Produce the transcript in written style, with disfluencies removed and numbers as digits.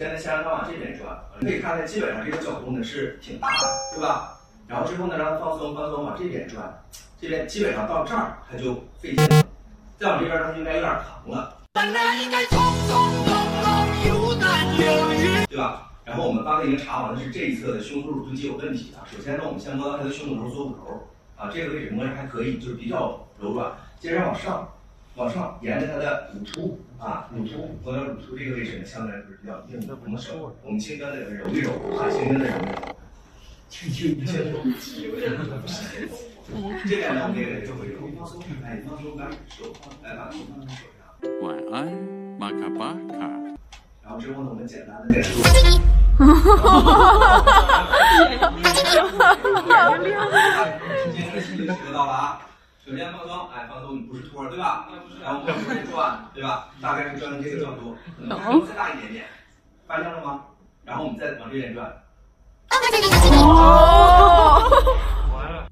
现在先让它往这边转，你可以看它基本上这个角度呢是挺大的，对吧？然后之后呢，让它放松放松，往这边转，这边基本上到这儿它就费劲了，再往这边它就应该有点疼了。本来应该从从容容有男有女，对吧？然后我们刚才已经查完了是这一侧的胸突乳突肌有问题啊。首先呢，我们先摸到它的胸骨头、锁骨头啊，这个位置摸着还可以，就是比较柔软。接着往上沿着它的乳突啊，摸到乳突这个位置呢，相对来说是比较硬的。我们轻轻的揉一揉啊，轻轻的揉一揉。这边呢，我们也给这回揉放松，哎，放松把手，来把手放在手上。晚安，玛卡巴卡。然后之后呢，我们简单的给它做。今天的心理学到了啊。首先放松，哎，放松，你不是托，对吧？然后我们往这转，对吧？大概是转成这个角度，可能再大一点点，发现了吗？然后我们再往这边转。